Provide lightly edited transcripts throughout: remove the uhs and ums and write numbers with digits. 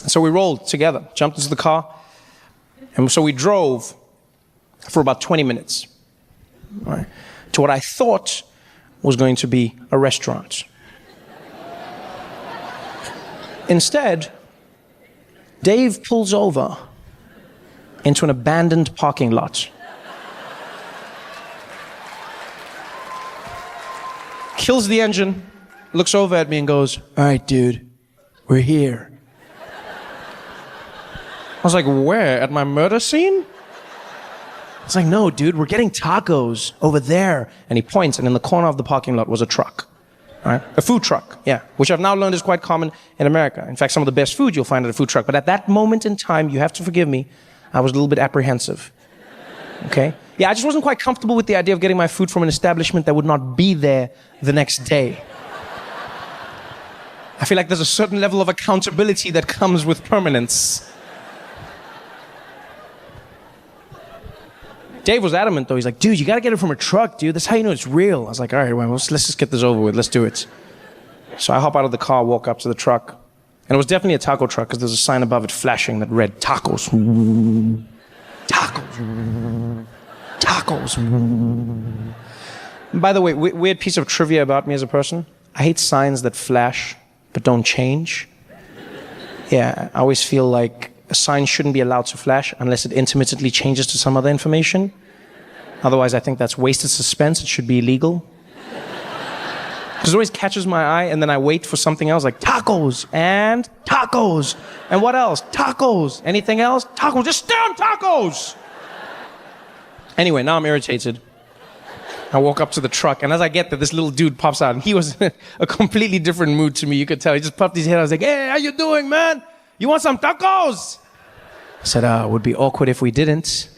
So we rolled together, jumped into the car, and so we drove for about 20 minutes, right, to what I thought was going to be a restaurant. Instead, Dave pulls over into an abandoned parking lot. Kills the engine, looks over at me and goes, "All right, dude, we're here." I was like, "Where? At my murder scene?" It's like, "No, dude, we're getting tacos over there." And he points, and in the corner of the parking lot was a truck. Right? A food truck, yeah, which I've now learned is quite common in America. In fact, some of the best food you'll find at a food truck. But at that moment in time, you have to forgive me, I was a little bit apprehensive. Okay? Yeah, I just wasn't quite comfortable with the idea of getting my food from an establishment that would not be there the next day. I feel like there's a certain level of accountability that comes with permanence. Dave was adamant, though. He's like, "Dude, you got to get it from a truck, dude. That's how you know it's real." I was like, "All right, well, let's just get this over with. Let's do it." So I hop out of the car, walk up to the truck. And it was definitely a taco truck because there's a sign above it flashing that read, "Tacos. Tacos. Tacos." And by the way, weird piece of trivia about me as a person. I hate signs that flash but don't change. Yeah, I always feel like a sign shouldn't be allowed to flash unless it intermittently changes to some other information. Otherwise, I think that's wasted suspense. It should be illegal. Because it always catches my eye, and then I wait for something else, like tacos, and tacos. And what else? Tacos. Anything else? Tacos. Just stay on tacos! Anyway, now I'm irritated. I walk up to the truck, and as I get there, this little dude pops out, and he was in a completely different mood to me. You could tell. He just popped his head. I was like, "Hey, how you doing, man? You want some tacos?" I said, "It would be awkward if we didn't."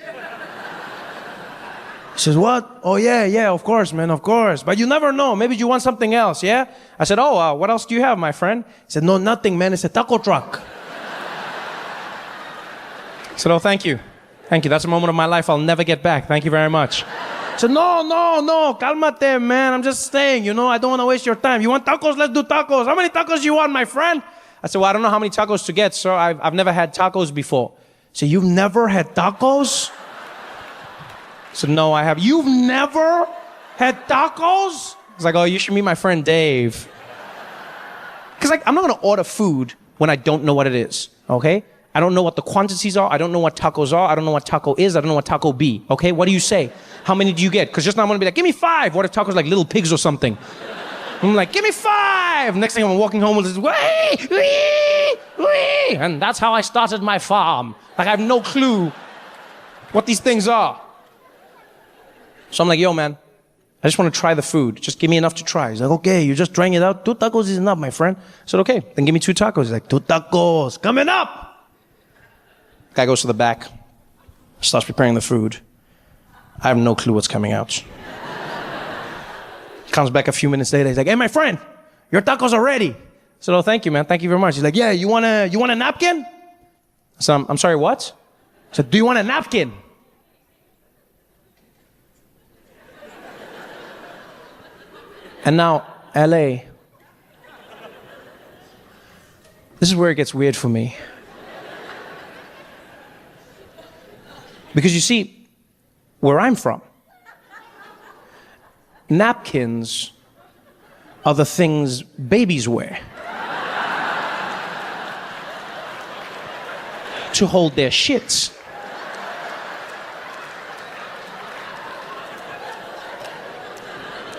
He says, "What? Oh, yeah, of course, man, of course. But you never know. Maybe you want something else, yeah?" I said, "Oh, what else do you have, my friend?" He said, "No, nothing, man. It's a taco truck." I said, "Oh, thank you. Thank you. That's a moment of my life I'll never get back. Thank you very much." I said, No, calmate, man. I'm just saying, I don't want to waste your time. You want tacos? Let's do tacos. How many tacos you want, my friend? I said, "Well, I don't know how many tacos to get, sir. I've never had tacos before." So you've never had tacos? I said, "No, I have." "You've never had tacos?" He's like, "Oh, you should meet my friend Dave." Because I'm not going to order food when I don't know what it is, okay? I don't know what the quantities are. I don't know what tacos are. I don't know what taco is. I don't know what taco be, okay? What do you say? How many do you get? Because just now I'm going to be like, "Give me 5. What if tacos like little pigs or something? I'm like, "Give me 5. Next thing I'm walking home with this, wee. And that's how I started my farm. Like I have no clue what these things are. So I'm like, "Yo, man, I just want to try the food. Just give me enough to try." He's like, "Okay, you just trying it out. 2 tacos is enough, my friend." I said, "Okay, then give me 2 tacos." He's like, 2 tacos, coming up. Guy goes to the back, starts preparing the food. I have no clue what's coming out. Comes back a few minutes later. He's like, "Hey, my friend, your tacos are ready." I said, "Oh, thank you, man. Thank you very much." He's like, "Yeah, you want a napkin?" I said, I'm sorry, what?" I said, "Do you want a napkin?" And now, LA. This is where it gets weird for me. Because you see, where I'm from, napkins are the things babies wear to hold their shits.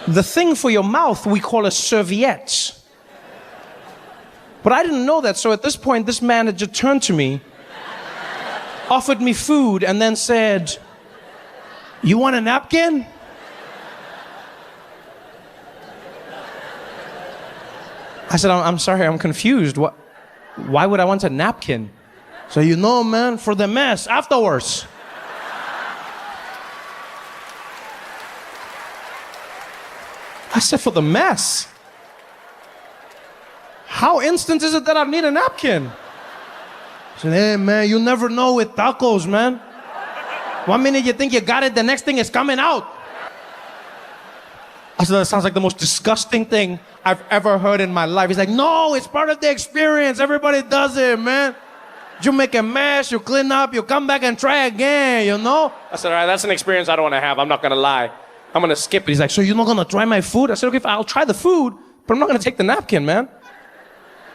The thing for your mouth we call a serviette. But I didn't know that, so at this point, this man had just turned to me, offered me food, and then said, "You want a napkin?" I said, I'm sorry, I'm confused. Why would I want a napkin? So, man, for the mess afterwards. I said, "For the mess? How instant is it that I need a napkin?" I said, "Hey, man, you never know with tacos, man. One minute you think you got it, the next thing is coming out." I said, "That sounds like the most disgusting thing I've ever heard in my life." He's like, "No, it's part of the experience. Everybody does it, man." You make a mess, you clean up, you come back and try again, you know? I said, all right, that's an experience I don't want to have. I'm not going to lie. I'm going to skip it. He's like, so you're not going to try my food? I said, okay, I'll try the food, but I'm not going to take the napkin, man.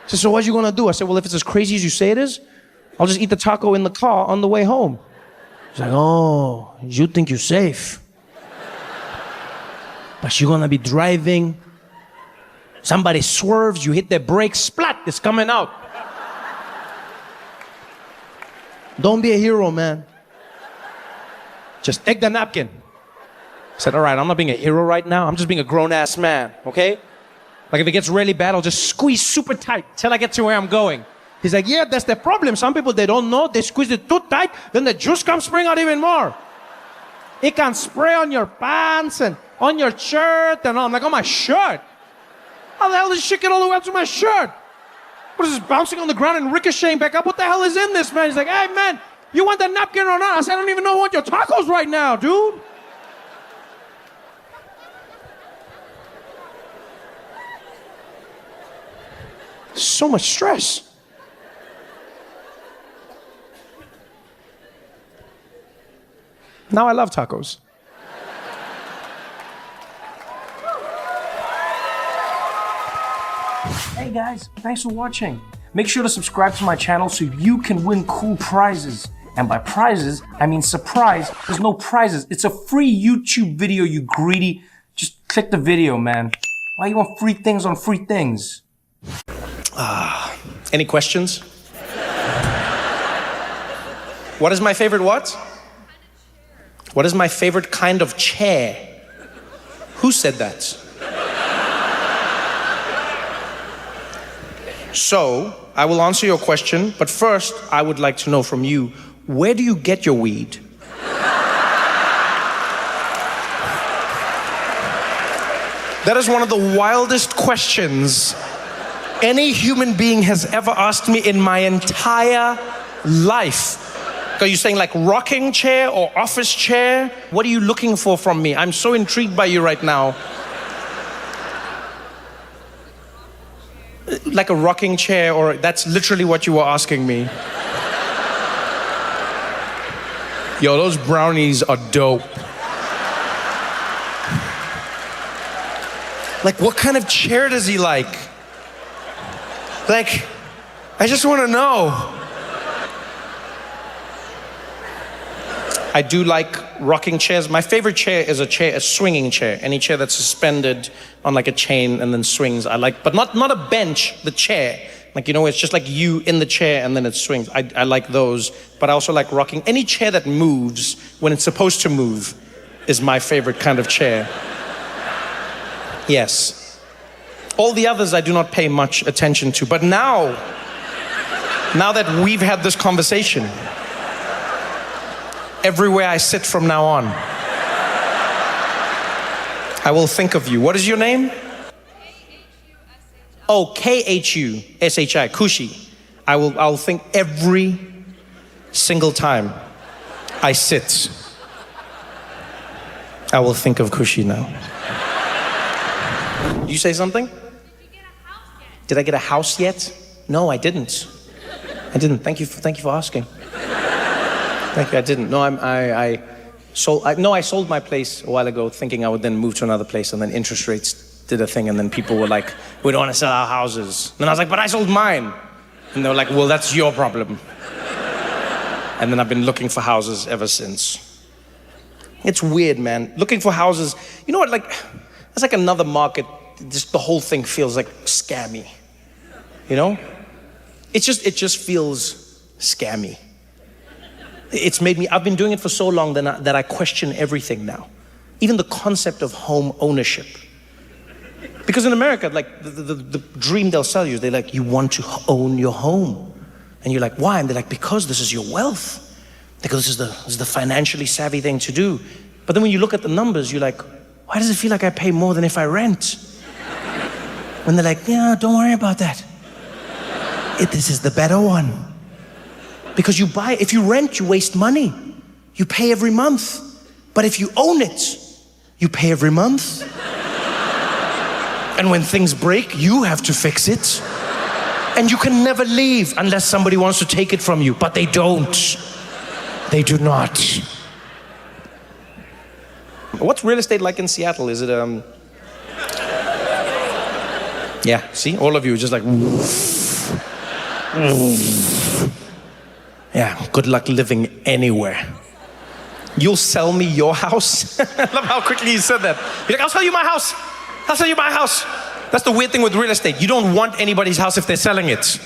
He said, so what you going to do? I said, well, if it's as crazy as you say it is, I'll just eat the taco in the car on the way home. He's like, oh, you think you're safe. But you're going to be driving. Somebody swerves, you hit the brakes, splat, it's coming out. Don't be a hero, man. Just take the napkin. I said, all right, I'm not being a hero right now. I'm just being a grown-ass man, okay? Like if it gets really bad, I'll just squeeze super tight till I get to where I'm going. He's like, yeah, that's the problem. Some people, they don't know. They squeeze it too tight, then the juice comes spraying out even more. It can spray on your pants and on your shirt and all. I'm like, on my shirt? How the hell does shit get all the way up to my shirt? What is this, bouncing on the ground and ricocheting back up? What the hell is in this, man? He's like, hey, man, you want the napkin or not? I said, I don't even know what your tacos right now, dude. So much stress. Now I love tacos. Hey guys, thanks for watching. Make sure to subscribe to my channel so you can win cool prizes. And by prizes, I mean surprise. There's no prizes. It's a free YouTube video, you greedy. Just click the video, man. Why you want free things on free things? Any questions? What is my favorite what? What is my favorite kind of chair? Who said that? So, I will answer your question, but first, I would like to know from you, where do you get your weed? That is one of the wildest questions any human being has ever asked me in my entire life. Are you saying like rocking chair or office chair? What are you looking for from me? I'm so intrigued by you right now. Like a rocking chair, or that's literally what you were asking me. Yo, those brownies are dope. Like, what kind of chair does he like? Like, I just want to know. I do like rocking chairs. My favorite chair is a swinging chair. Any chair that's suspended on like a chain and then swings, I like. But not a bench, the chair. Like, you know, it's just like you in the chair and then it swings. I like those, but I also like rocking. Any chair that moves when it's supposed to move is my favorite kind of chair. Yes. All the others I do not pay much attention to. But now that we've had this conversation, everywhere I sit from now on, I will think of you. What is your name? Oh, K-H-U-S-H-I, Kushi. I'll think every single time I sit. I will think of Kushi now. You say something? Did I get a house yet? No, I didn't. Thank you for asking. Thank you, I didn't. No, I sold my place a while ago thinking I would then move to another place, and then interest rates did a thing, and then people were like, we don't want to sell our houses. And I was like, but I sold mine. And they were like, well, that's your problem. And then I've been looking for houses ever since. It's weird, man. Looking for houses, you know what, like, it's like another market. Just the whole thing feels like scammy. You know? It just feels scammy. It's made me, I've been doing it for so long that I question everything now. Even the concept of home ownership. Because in America, like, the dream they'll sell you is they're like, you want to own your home. And you're like, why? And they're like, because this is your wealth. Because this is the financially savvy thing to do. But then when you look at the numbers, you're like, why does it feel like I pay more than if I rent? When they're like, yeah, don't worry about that. This is the better one. Because if you rent, you waste money. You pay every month. But if you own it, you pay every month. And when things break, you have to fix it. And you can never leave unless somebody wants to take it from you, but they don't. They do not. What's real estate like in Seattle? Is it, yeah, see, all of you just like, yeah, good luck living anywhere. You'll sell me your house? I love how quickly you said that. You're like, I'll sell you my house. I'll sell you my house. That's the weird thing with real estate. You don't want anybody's house if they're selling it.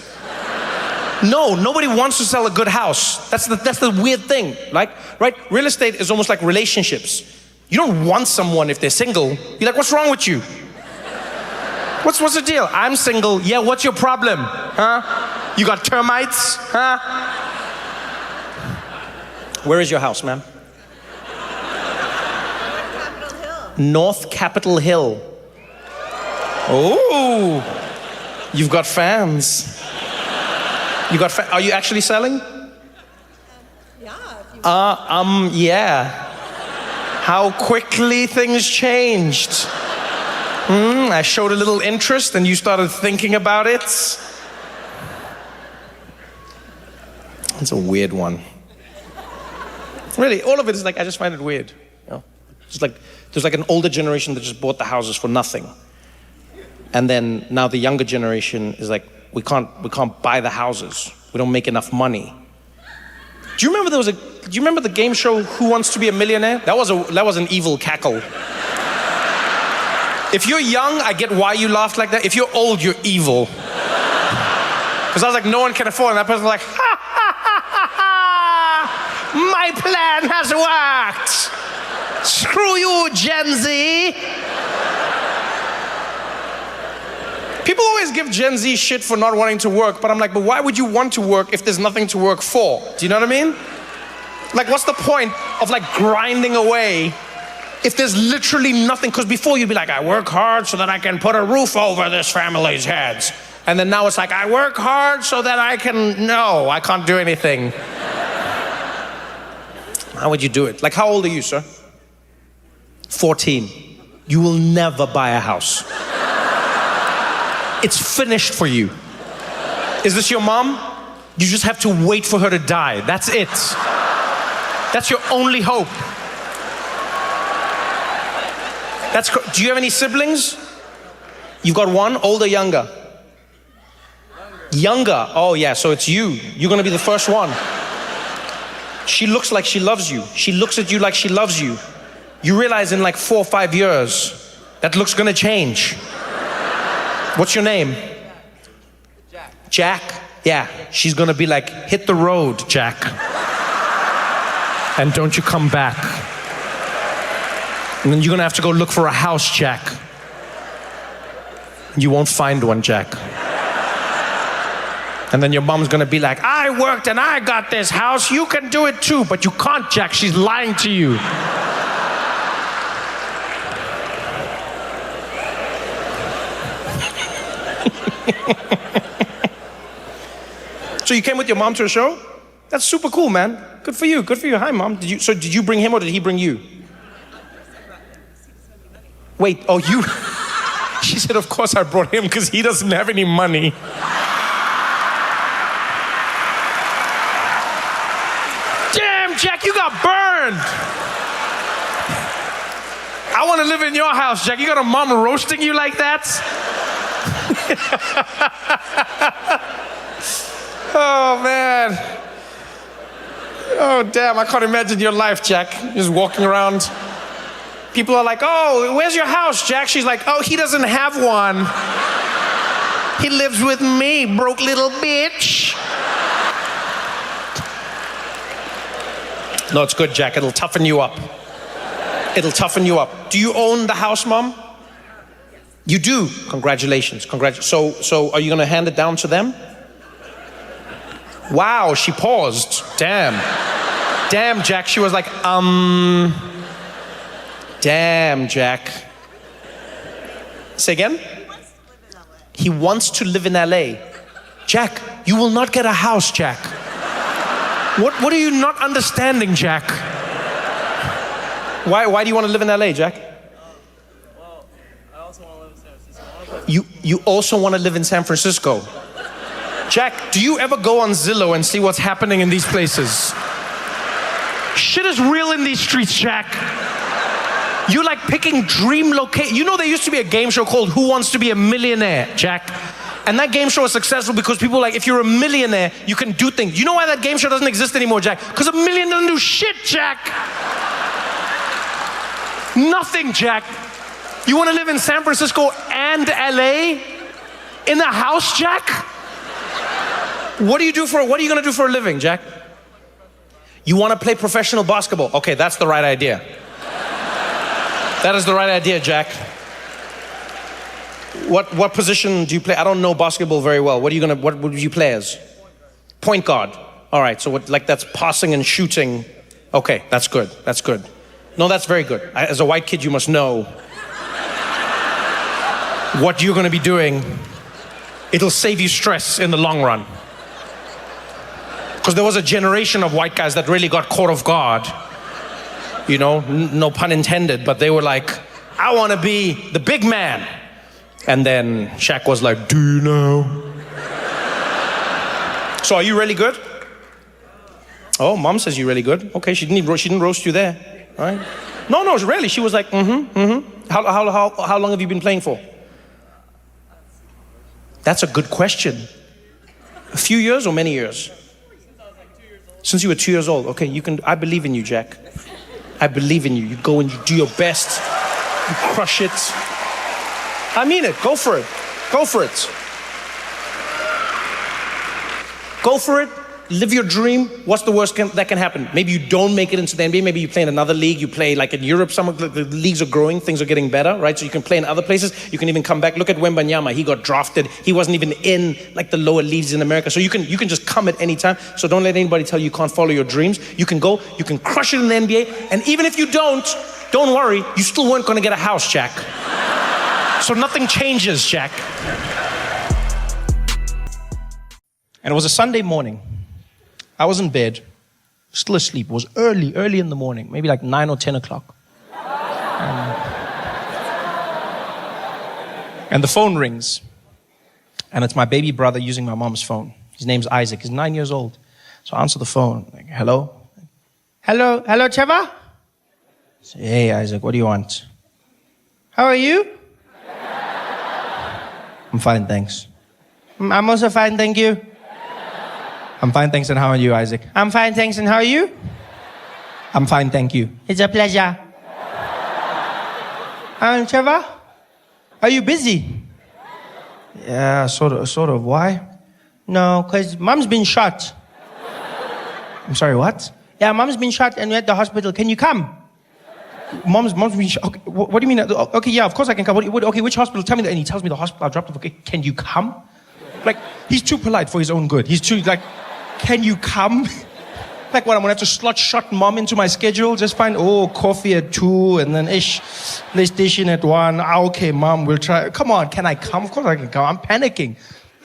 No, nobody wants to sell a good house. That's the weird thing, like, right? Real estate is almost like relationships. You don't want someone if they're single. You're like, what's wrong with you? What's the deal? I'm single. Yeah, what's your problem? Huh? You got termites? Huh? Where is your house, ma'am? North Capitol Hill. Oh, you've got fans. Are you actually selling? Yeah. Yeah. How quickly things changed. I showed a little interest and you started thinking about it. It's a weird one. Really, all of it is like, I just find it weird. You know? Just like, there's like an older generation that just bought the houses for nothing. And then now the younger generation is like, we can't buy the houses. We don't make enough money. Do you remember the game show Who Wants to Be a Millionaire? That was an evil cackle. If you're young, I get why you laughed like that. If you're old, you're evil. Because I was like, no one can afford it. And that person was like, ha ha ha ha ha! My plan has worked. Screw you, Gen Z. People always give Gen Z shit for not wanting to work, but I'm like, but why would you want to work if there's nothing to work for? Do you know what I mean? Like, what's the point of like grinding away if there's literally nothing? Because before you'd be like, I work hard so that I can put a roof over this family's heads. And then now it's like, I work hard so that I can't do anything. How would you do it? Like, how old are you, sir? 14. You will never buy a house. It's finished for you. Is this your mom? You just have to wait for her to die. That's it. That's your only hope. Do you have any siblings? You've got one, old or younger? Younger. Oh yeah, so it's you. You're gonna be the first one. She looks like she loves you. She looks at you like she loves you. You realize in like 4 or 5 years, that look's gonna change. What's your name? Jack. Jack? Yeah, she's gonna be like, hit the road, Jack. And don't you come back. And then you're gonna have to go look for a house, Jack. You won't find one, Jack. And then your mom's gonna be like, I worked and I got this house, you can do it too, but you can't, Jack, she's lying to you. So you came with your mom to a show? That's super cool, man. Good for you. Good for you. Hi, mom. Did you bring him or did he bring you? Wait, oh, you? She said, of course I brought him because he doesn't have any money. Damn, Jack, you got burned. I want to live in your house, Jack. You got a mom roasting you like that? Oh, man. Oh, damn, I can't imagine your life, Jack. Just walking around. People are like, oh, where's your house, Jack? She's like, oh, he doesn't have one. He lives with me, broke little bitch. No, it's good, Jack. It'll toughen you up. It'll toughen you up. Do you own the house, Mom? You do? Congratulations. So are you going to hand it down to them? Wow, she paused. Damn. Damn, Jack. She was like, Damn, Jack. Say again? He wants to live in LA. Jack, you will not get a house, Jack. What are you not understanding, Jack? Why do you want to live in LA, Jack? Well, I also want to live in San Francisco. You also want to live in San Francisco? Jack, do you ever go on Zillow and see what's happening in these places? Shit is real in these streets, Jack. You're like picking dream location. You know there used to be a game show called Who Wants to Be a Millionaire, Jack? And that game show was successful because people were like, if you're a millionaire, you can do things. You know why that game show doesn't exist anymore, Jack? Because a million doesn't do shit, Jack. Nothing, Jack. You want to live in San Francisco and LA? In a house, Jack? What are you going to do for a living, Jack? You want to play professional basketball? Okay, that's the right idea. That is the right idea, Jack. What position do you play? I don't know basketball very well. What would you play as? Point guard. All right, so that's passing and shooting. Okay, that's good. That's good. No, that's very good. As a white kid, you must know what you're going to be doing. It'll save you stress in the long run. Because there was a generation of white guys that really got caught off guard. You know, no pun intended, but they were like, I want to be the big man. And then Shaq was like, do you know? So are you really good? Oh, mom says you're really good. Okay, she didn't roast you there, right? No, really. She was like, How long have you been playing for? That's a good question. A few years or many years? Since you were 2 years old. Okay, I believe in you, Jack. I believe in you. You go and you do your best. You crush it. I mean it. Go for it. Go for it. Go for it. Live your dream. What's the worst that can happen? Maybe you don't make it into the NBA. Maybe you play in another league. You play like in Europe. Some of the leagues are growing. Things are getting better, right? So you can play in other places. You can even come back. Look at Wembanyama. He got drafted. He wasn't even in like the lower leagues in America. So you can just come at any time. So don't let anybody tell you can't follow your dreams. You can go. You can crush it in the NBA. And even if you don't worry. You still weren't going to get a house, Jack. So nothing changes, Jack. And it was a Sunday morning. I was in bed, still asleep. It was early in the morning, maybe like 9 or 10 o'clock. And the phone rings. And it's my baby brother using my mom's phone. His name's Isaac. He's 9 years old. So I answer the phone. Like, hello? Hello, Trevor? I say, hey, Isaac, what do you want? How are you? I'm fine, thanks. I'm also fine, thank you. I'm fine, thanks, and how are you, Isaac? I'm fine, thanks, and how are you? I'm fine, thank you. It's a pleasure. Trevor, are you busy? Yeah, sort of. Why? No, because Mom's been shot. I'm sorry, what? Yeah, Mom's been shot and we're at the hospital. Can you come? Mom's been shot. Okay, what do you mean? Okay, yeah, of course I can come. Okay, which hospital? Tell me that. And he tells me the hospital. I dropped off. Okay, can you come? Like, he's too polite for his own good. He's too, like, can you come? Like, what, I'm going to have to slot shot Mom into my schedule? Just find, coffee at 2 and then PlayStation at 1. Okay, Mom, we'll try. Come on, can I come? Of course I can come. I'm panicking.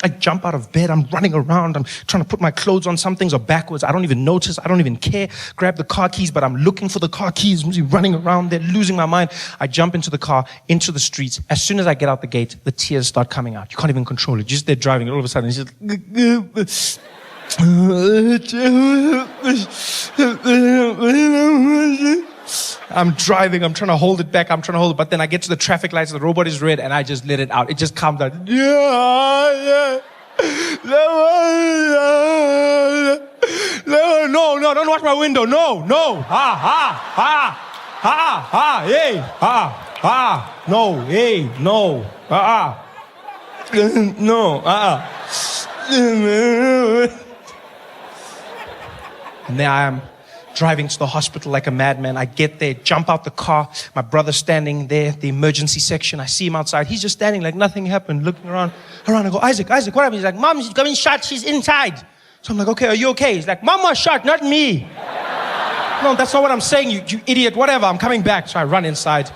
I jump out of bed. I'm running around. I'm trying to put my clothes on. Some things are backwards. I don't even notice. I don't even care. Grab the car keys, but I'm looking for the car keys. I'm running around there, losing my mind. I jump into the car, into the streets. As soon as I get out the gate, the tears start coming out. You can't even control it. You're just there driving. And all of a sudden, it's just... I'm driving, I'm trying to hold it back, but then I get to the traffic lights, the robot is red, and I just let it out. It just comes out. No, don't watch my window. No. Hey, no, hey, no, no, And there I am, driving to the hospital like a madman. I get there, jump out the car. My brother's standing there, the emergency section. I see him outside. He's just standing like nothing happened, looking around. I go, Isaac, what happened? He's like, Mom, she's getting shot. She's inside. So I'm like, okay, are you okay? He's like, Mom was shot, not me. No, that's not what I'm saying, you idiot. Whatever, I'm coming back. So I run inside.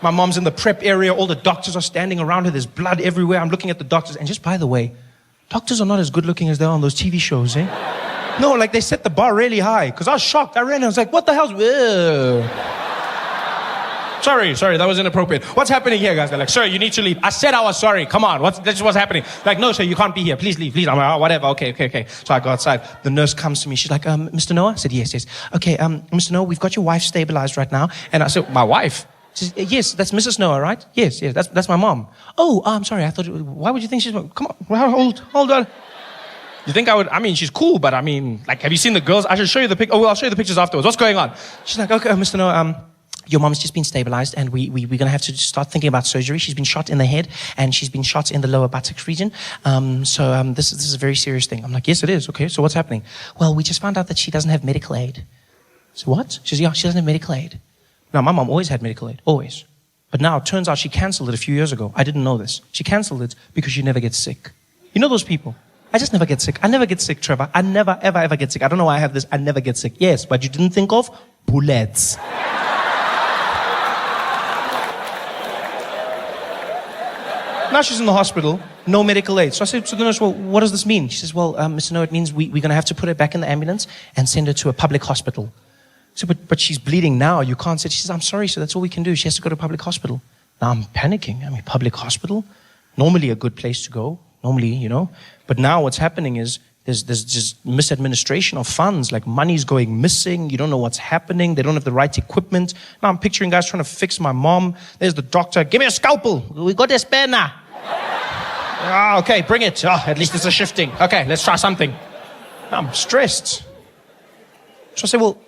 My mom's in the prep area. All the doctors are standing around her. There's blood everywhere. I'm looking at the doctors. And just by the way, doctors are not as good looking as they are on those TV shows, eh? No, like they set the bar really high. Because I was shocked. I ran and I was like, what the hell's... Sorry, that was inappropriate. What's happening here, guys? They're like, sir, you need to leave. I said I was sorry. Come on, that's what's happening. Like, no, sir, you can't be here. Please leave, please. I'm like, oh, whatever, okay. So I go outside. The nurse comes to me. She's like, Mr. Noah? I said, yes. Okay, Mr. Noah, we've got your wife stabilized right now. And I said, my wife? She says, yes, that's Mrs. Noah, right? Yes, that's my mom. Oh, I'm sorry. I thought, why would you think she's, come on, hold on. You think I would, she's cool, but like, have you seen the girls? I should show you the pictures. Oh, well, I'll show you the pictures afterwards. What's going on? She's like, okay, Mr. Noah, your mom's just been stabilized and we're going to have to start thinking about surgery. She's been shot in the head and she's been shot in the lower buttocks region. This is a very serious thing. I'm like, yes, it is. Okay, so what's happening? Well, we just found out that she doesn't have medical aid. So what? She says, yeah, she doesn't have medical aid. Now, my mom always had medical aid, always. But now it turns out she canceled it a few years ago. I didn't know this. She canceled it because she never gets sick. You know those people? I just never get sick. I never get sick, Trevor. I never, ever get sick. I don't know why I have this. I never get sick. Yes, but you didn't think of bullets. Now she's in the hospital, no medical aid. So I said to the nurse, well, what does this mean? She says, well, Mr. Noah, it means we're going to have to put her back in the ambulance and send her to a public hospital. So, but she's bleeding now. You can't say. She says, I'm sorry, so that's all we can do. She has to go to a public hospital. Now I'm panicking. Public hospital? Normally a good place to go. Normally, But now what's happening is there's just misadministration of funds. Like money's going missing. You don't know what's happening. They don't have the right equipment. Now I'm picturing guys trying to fix my mom. There's the doctor. Give me a scalpel. We got a spare now. Okay, bring it. At least it's a shifting. Okay, let's try something. I'm stressed. So I say, well,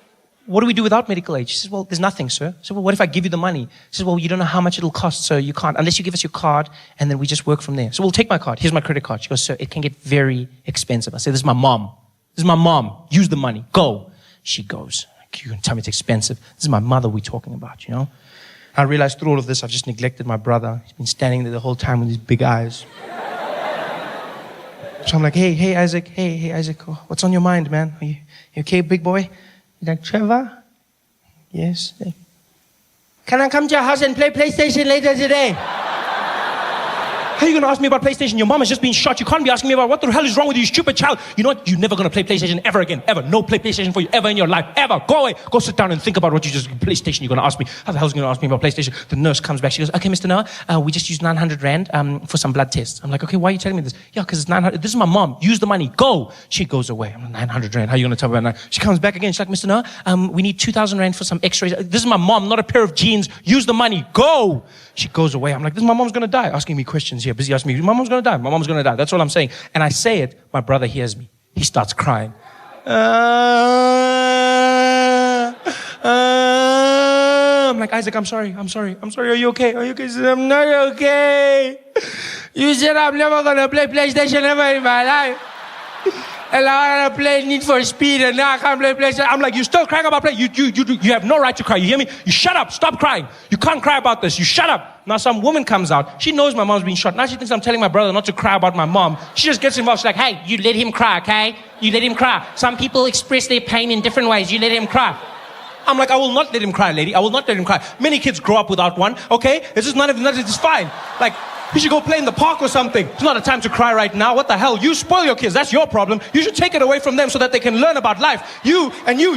what do we do without medical aid? She says, well, there's nothing, sir. I said, well, what if I give you the money? She says, well, you don't know how much it'll cost, so you can't, unless you give us your card, and then we just work from there. So we'll take my card. Here's my credit card. She goes, sir, it can get very expensive. I said, this is my mom. Use the money. Go. She goes, you can tell me it's expensive. This is my mother we're talking about, I realized through all of this, I've just neglected my brother. He's been standing there the whole time with his big eyes. So I'm like, hey, Isaac. Hey, Isaac. What's on your mind, man? Are you okay, big boy? He's like, Trevor? Yes. Can I come to your house and play PlayStation later today? How are you going to ask me about PlayStation? Your mom has just been shot. You can't be asking me about what the hell is wrong with you, stupid child. You know what? You're never going to play PlayStation ever again. Ever. No play PlayStation for you ever in your life. Ever. Go away. Go sit down and think about what you just... PlayStation you're going to ask me. How the hell is going to ask me about PlayStation? The nurse comes back. She goes, okay, Mr. Noah, we just used 900 Rand for some blood tests. I'm like, okay, why are you telling me this? Yeah, because it's 900. This is my mom. Use the money. Go. She goes away. I'm like, 900 Rand. How are you going to tell me about that? She comes back again. She's like, Mr. Noah, we need 2,000 Rand for some x-rays. This is my mom, not a pair of jeans. Use the money. Go. She goes away. I'm like, this is my mom's going to die. Asking me questions here. Busy asking me, my mom's going to die. My mom's going to die. That's all I'm saying. And I say it. My brother hears me. He starts crying. I'm like, Isaac, I'm sorry. Are you okay? He said, I'm not okay. You said I'm never going to play PlayStation ever in my life. And I want to play Need for Speed, and now I can't play PlayStation. I'm like, you still crying about play? You have no right to cry. You hear me? You shut up. Stop crying. You can't cry about this. You shut up. Now some woman comes out. She knows my mom's been shot. Now she thinks I'm telling my brother not to cry about my mom. She just gets involved. She's like, hey, you let him cry, okay? You let him cry. Some people express their pain in different ways. You let him cry. I'm like, I will not let him cry, lady. I will not let him cry. Many kids grow up without one, okay? It's just it's fine. Like, you should go play in the park or something. It's not a time to cry right now. What the hell? You spoil your kids. That's your problem. You should take it away from them so that they can learn about life. You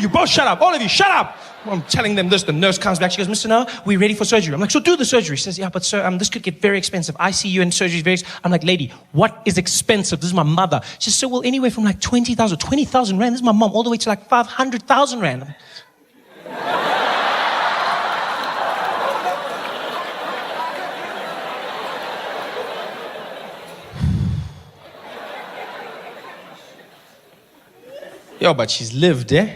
both shut up. All of you, shut up. I'm telling them this. The nurse comes back. She goes, Mr. Noah, we're ready for surgery. I'm like, so do the surgery. She says, yeah, but sir, this could get very expensive. ICU and surgery is very expensive. I'm like, lady, what is expensive? This is my mother. She says, so well, anywhere from like 20,000 Rand. This is my mom, all the way to like 500,000 Rand. Yo, but she's lived, eh?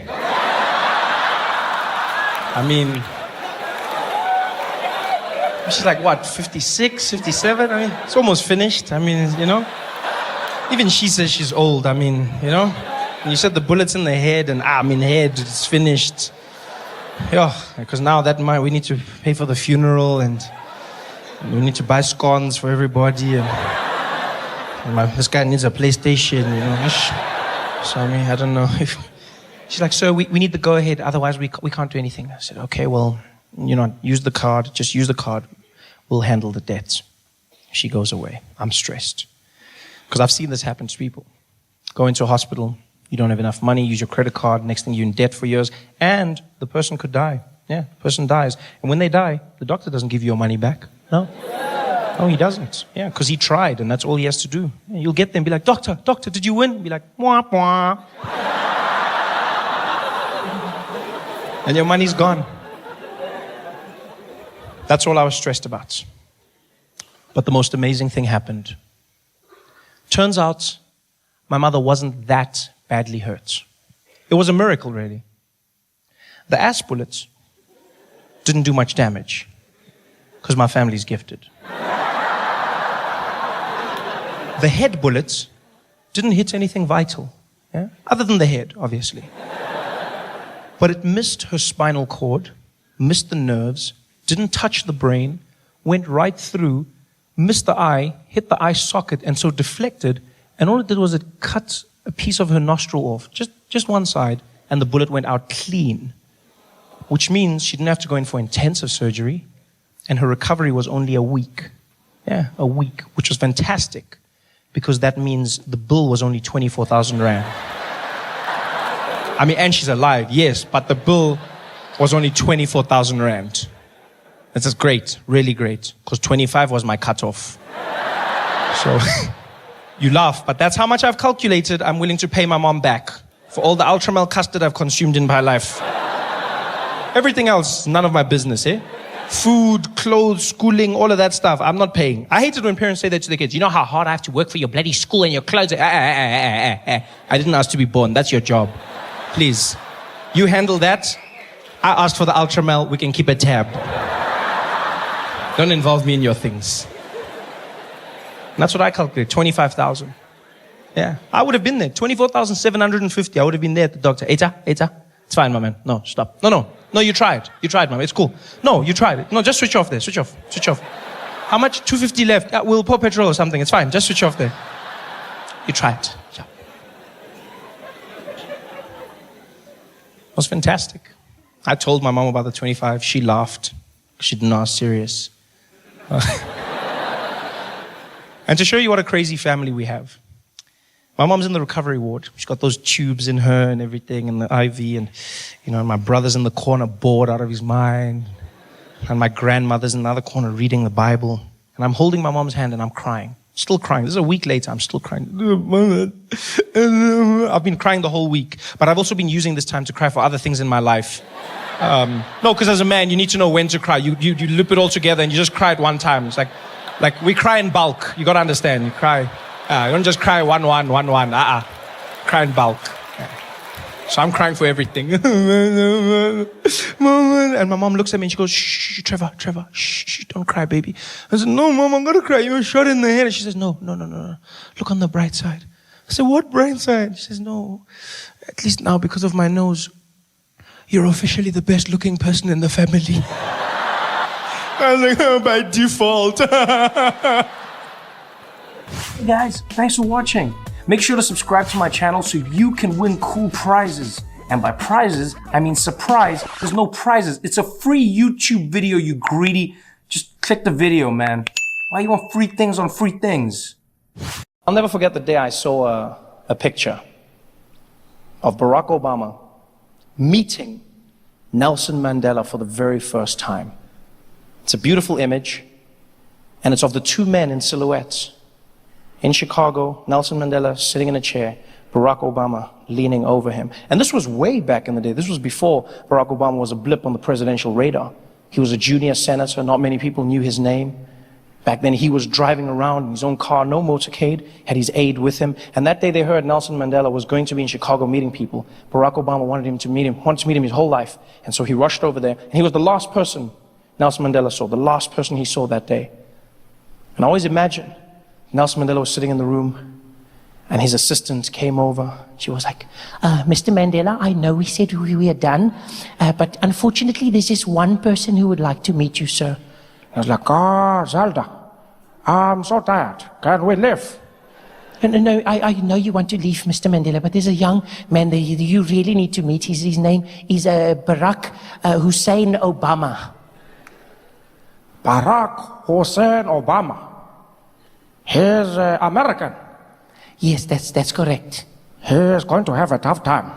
She's like, what, 56, 57? It's almost finished. Even she says she's old. And you said the bullets in the head, and head, it's finished. Yeah, because now we need to pay for the funeral, and we need to buy scones for everybody, and this guy needs a PlayStation, So, I don't know if... She's like, sir, we need the go-ahead, otherwise we can't do anything. I said, okay, well, use the card, just use the card. We'll handle the debts. She goes away. I'm stressed. Because I've seen this happen to people. Go into a hospital, you don't have enough money, use your credit card, next thing you're in debt for years, and the person could die. Yeah, person dies. And when they die, the doctor doesn't give you your money back. No. No, he doesn't. Yeah, because he tried, and that's all he has to do. Yeah, you'll get there and be like, doctor, did you win? Be like, wah, wah. And your money's gone. That's all I was stressed about. But the most amazing thing happened. Turns out, my mother wasn't that badly hurt. It was a miracle, really. The ass bullets didn't do much damage, because my family's gifted. The head bullets didn't hit anything vital, yeah? Other than the head, obviously. But it missed her spinal cord, missed the nerves, didn't touch the brain, went right through, missed the eye, hit the eye socket, and so deflected, and all it did was it cut a piece of her nostril off, just one side, and the bullet went out clean. Which means she didn't have to go in for intensive surgery, and her recovery was only a week. Yeah, a week, which was fantastic, because that means the bill was only 24,000 rand. I mean, and she's alive, yes, but the bill was only 24,000 rand. This is great, really great, because 25 was my cutoff. So, you laugh, but that's how much I've calculated I'm willing to pay my mom back for all the ultramel custard I've consumed in my life. Everything else, none of my business, eh? Food, clothes, schooling, all of that stuff, I'm not paying. I hate it when parents say that to their kids. You know how hard I have to work for your bloody school and your clothes? I didn't ask to be born. That's your job. Please. You handle that. I asked for the ultramel. We can keep a tab. Don't involve me in your things. And that's what I calculate, 25,000. Yeah. I would have been there. 24,750. I would have been there at the doctor. Eta. It's fine, my man. No, stop. No, you tried. You tried, mom. It's cool. No, you tried it. No, just switch off there. Switch off. How much? 250 left. Yeah, we'll pour petrol or something. It's fine. Just switch off there. You tried. Yeah. It was fantastic. I told my mom about the 25. She laughed. She didn't know I was serious. And to show you what a crazy family we have, my mom's in the recovery ward. She's got those tubes in her and everything, and the IV, and my brother's in the corner bored out of his mind, and my grandmother's in the other corner reading the Bible, and I'm holding my mom's hand and I'm crying. Still crying. This is a week later. I'm still crying. I've been crying the whole week, but I've also been using this time to cry for other things in my life. No, because as a man, you need to know when to cry. You loop it all together and you just cry at one time. It's like we cry in bulk. You got to understand. You cry. You don't just cry one. Cry in bulk. Yeah. So I'm crying for everything. And my mom looks at me and she goes, shh, Trevor, shh, don't cry, baby. I said, no, mom, I'm going to cry. You're shot in the head. And she says, no. Look on the bright side. I said, what bright side? She says, no. At least now, because of my nose, you're officially the best looking person in the family. I was like, oh, by default. Hey guys, thanks for watching. Make sure to subscribe to my channel so you can win cool prizes. And by prizes, I mean surprise. There's no prizes. It's a free YouTube video, you greedy. Just click the video, man. Why you want free things on free things? I'll never forget the day I saw a picture of Barack Obama meeting Nelson Mandela for the very first time. It's a beautiful image, and it's of the two men in silhouette. In Chicago, Nelson Mandela sitting in a chair, Barack Obama leaning over him. And this was way back in the day. This was before Barack Obama was a blip on the presidential radar. He was a junior senator. Not many people knew his name. Back then, he was driving around in his own car, no motorcade, had his aide with him. And that day they heard Nelson Mandela was going to be in Chicago meeting people. Barack Obama wanted to meet him his whole life. And so he rushed over there. And he was the last person Nelson Mandela saw, the last person he saw that day. And I always imagine Nelson Mandela was sitting in the room, and his assistant came over. She was like, Mr. Mandela, I know we said we are done, but unfortunately there's just one person who would like to meet you, sir. I was like, Zelda, I'm so tired. Can we leave? No, I know you want to leave, Mr. Mandela, but there's a young man that you really need to meet. His name is Barack Hussein Obama. Barack Hussein Obama. He's American. Yes, that's correct. He's going to have a tough time.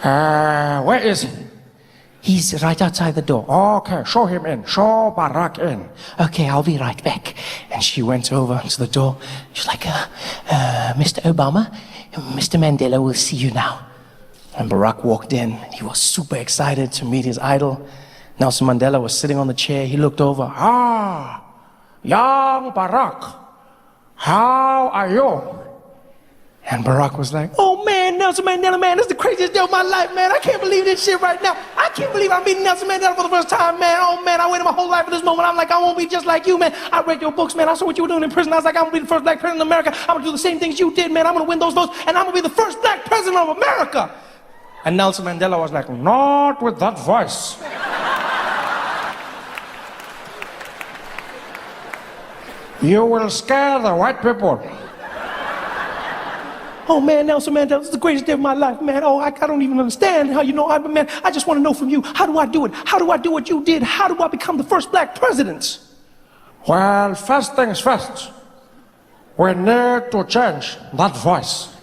Where is he? He's right outside the door. Okay, show him in. Show Barack in. Okay, I'll be right back. And she went over to the door. She's like, Mr. Obama, Mr. Mandela will see you now. And Barack walked in. He was super excited to meet his idol. Nelson Mandela was sitting on the chair. He looked over. Young Barack, how are you? And Barack was like, oh man, Nelson Mandela, man, this is the craziest day of my life, man. I can't believe this shit right now. I can't believe I'm meeting Nelson Mandela for the first time, man. Oh man, I waited my whole life for this moment. I'm like, I won't be just like you, man. I read your books, man. I saw what you were doing in prison. I was like, I'm gonna be the first black president of America. I'm gonna do the same things you did, man. I'm gonna win those votes, and I'm gonna be the first black president of America. And Nelson Mandela was like, Not with that voice. You will scare the white people. oh man, Nelson Mandela, this is the greatest day of my life, man. Oh, I don't even understand how you know, man, I just want to know from you, how do I do it? How do I do what you did? How do I become the first black president? Well, first things first, we need to change that voice.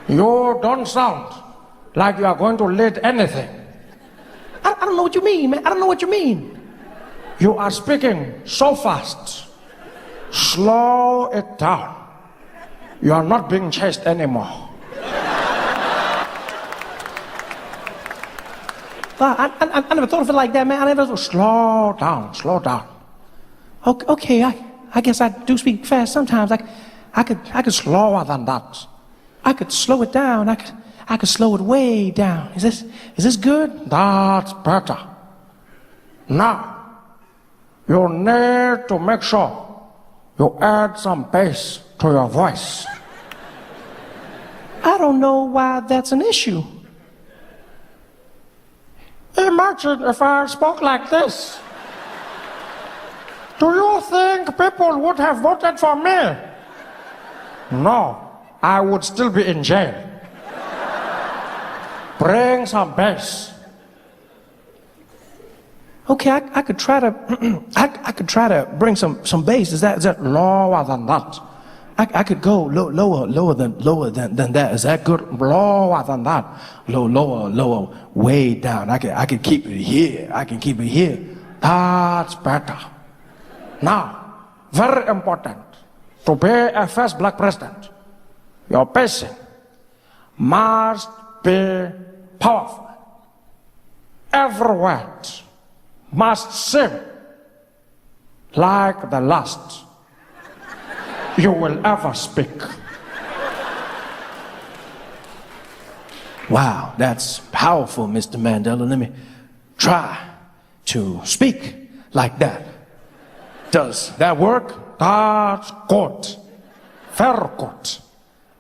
You don't sound like you are going to lead anything. I don't know what you mean, man. I don't know what you mean. You are speaking so fast. Slow it down. You are not being chased anymore. I never thought of it like that, man. I never. Slow down, slow down. Okay, I guess I do speak fast sometimes. I could Slower than that. I could slow it down. I could slow it way down. Is this good? That's better. Now, you need to make sure you add some bass to your voice. I don't know why that's an issue. Imagine if I spoke like this. Do you think people would have voted for me? No, I would still be in jail. Bring some bass. Okay, I could try to I could try to bring some bass. Is that Lower than that. I could go lower than that. Is that good? Lower than that. Lower, way down. I could keep it here. I can keep it here. That's better. Now, very important. To be a first black president, your pacing must be powerful. Every word must seem like the last you will ever speak. Wow, that's powerful, Mr. Mandela. Let me try to speak like that. Does that work? That's good. Very good.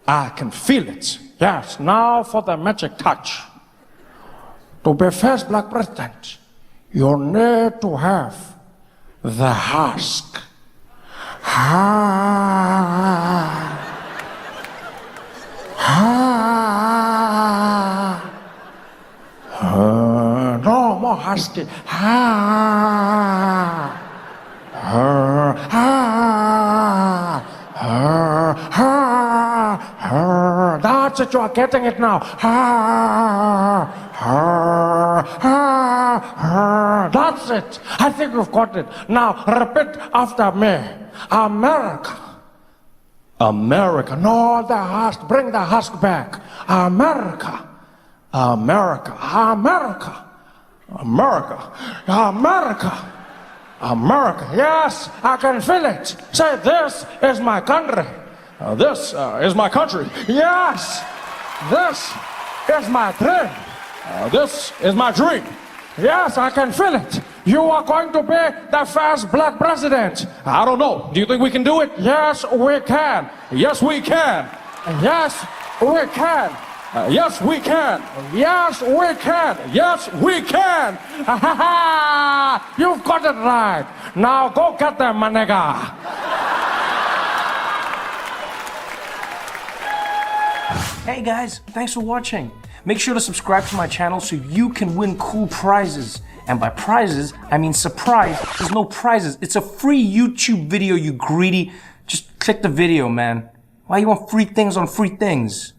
I can feel it. Yes, now for the magic touch. To be first black president, you need to have the husk. No more husky. That's it, you are getting it now. That's it. I think you've got it. Now repeat after me. America. America. No, the husk. Bring the husk back. America. America. America. America. America. America. Yes, I can feel it. Say, this is my country. This is my country. Yes, this is my dream. This is my dream. Yes, I can feel it. You are going to be the first black president. I don't know. Do you think we can do it? Yes, we can. Yes, we can. Yes, we can. Yes, we can. Yes, we can. Yes, we can. You've got it right. Now go get them, my nigga. Hey guys, thanks for watching. Make sure to subscribe to my channel so you can win cool prizes. And by prizes, I mean surprise. There's no prizes. It's a free YouTube video, you greedy. Just click the video, man. Why you want free things on free things?